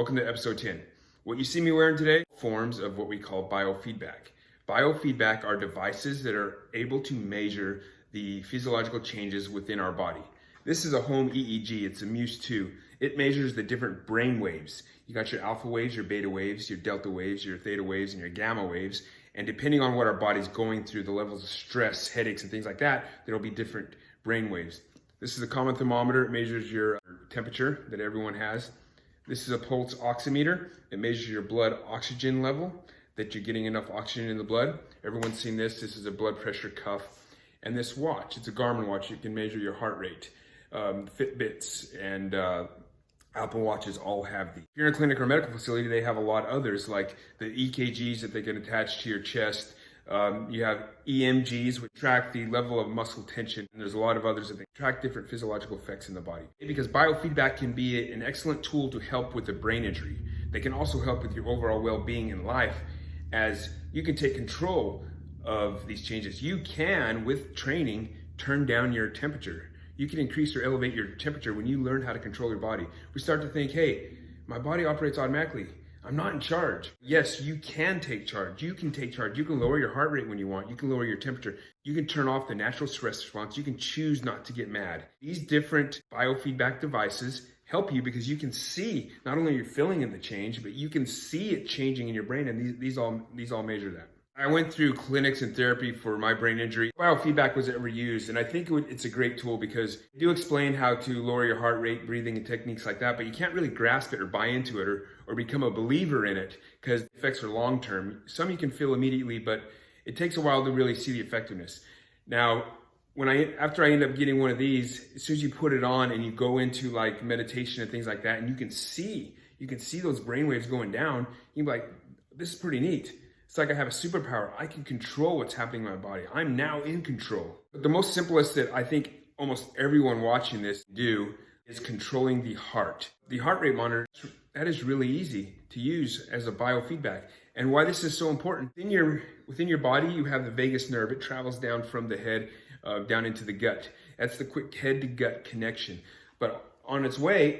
welcome to episode 10. What you see me wearing today, forms of what we call biofeedback. Biofeedback are devices that are able to measure the physiological changes within our body. This is a home EEG, it's a Muse2. It measures the different brain waves. You got your alpha waves, your beta waves, your delta waves, your theta waves, and your gamma waves. And depending on what our body's going through, the levels of stress, headaches, and things like that, there'll be different brain waves. This is a common thermometer. It measures your temperature that everyone has. This is a pulse oximeter. It measures your blood oxygen level, that you're getting enough oxygen in the blood. Everyone's seen this. This is a blood pressure cuff. And this watch, it's a Garmin watch. It can measure your heart rate. Fitbits and Apple Watches all have these. If you're in a clinic or medical facility, they have a lot of others, like the EKGs that they can attach to your chest. You have EMGs, which track the level of muscle tension. And there's a lot of others that they track different physiological effects in the body. Because biofeedback can be an excellent tool to help with a brain injury. They can also help with your overall well-being in life, as you can take control of these changes. You can, with training, turn down your temperature. You can increase or elevate your temperature when you learn how to control your body. We start to think, hey, my body operates automatically. I'm not in charge. Yes, you can take charge. You can take charge. You can lower your heart rate when you want. You can lower your temperature. You can turn off the natural stress response. You can choose not to get mad. These different biofeedback devices help you because you can see not only you're feeling in the change, but you can see it changing in your brain, and these all measure that. I went through clinics and therapy for my brain injury. Biofeedback was ever used, and I think it's a great tool because they do explain how to lower your heart rate, breathing, and techniques like that, but you can't really grasp it or buy into it or become a believer in it because the effects are long-term. Some you can feel immediately, but it takes a while to really see the effectiveness. Now, after I end up getting one of these, as soon as you put it on and you go into like meditation and things like that, and you can see those brainwaves going down, you're like, this is pretty neat. It's like I have a superpower. I can control what's happening in my body. I'm now in control. But the most simplest that I think almost everyone watching this do is controlling the heart. The heart rate monitor, that is really easy to use as a biofeedback. And why this is so important, within your body, you have the vagus nerve. It travels down from the head down into the gut. That's the quick head to gut connection. But on its way,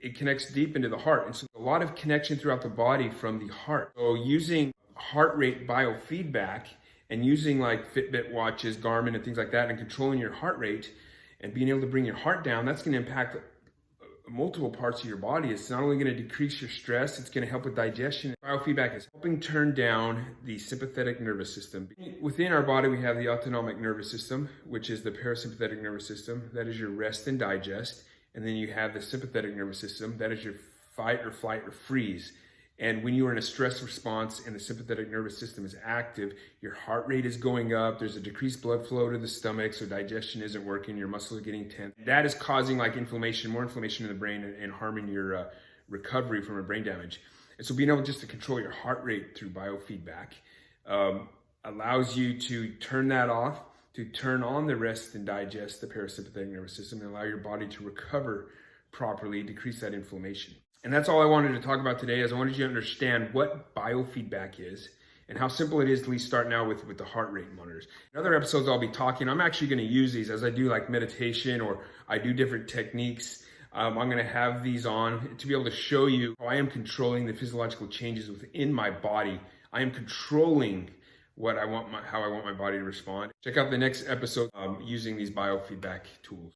it connects deep into the heart. And so a lot of connection throughout the body from the heart. So using heart rate biofeedback and using like Fitbit watches, Garmin, and things like that, and controlling your heart rate and being able to bring your heart down, that's going to impact multiple parts of your body. It's not only going to decrease your stress, it's going to help with digestion. Biofeedback is helping turn down the sympathetic nervous system. Within our body, we have the autonomic nervous system, which is the parasympathetic nervous system. That is your rest and digest. And then you have the sympathetic nervous system. That is your fight or flight or freeze. And when you are in a stress response and the sympathetic nervous system is active, your heart rate is going up, there's a decreased blood flow to the stomach, so digestion isn't working, your muscles are getting tense. That is causing like inflammation, more inflammation in the brain, and harming your recovery from a brain damage. And so being able just to control your heart rate through biofeedback allows you to turn that off, to turn on the rest and digest, the parasympathetic nervous system, and allow your body to recover properly, decrease that inflammation. And that's all I wanted to talk about today, is I wanted you to understand what biofeedback is and how simple it is to at least start now with the heart rate monitors. In other episodes, I'll be talking, I'm actually going to use these as I do like meditation or I do different techniques. I'm going to have these on to be able to show you how I am controlling the physiological changes within my body. I am controlling how I want my body to respond. Check out the next episode using these biofeedback tools.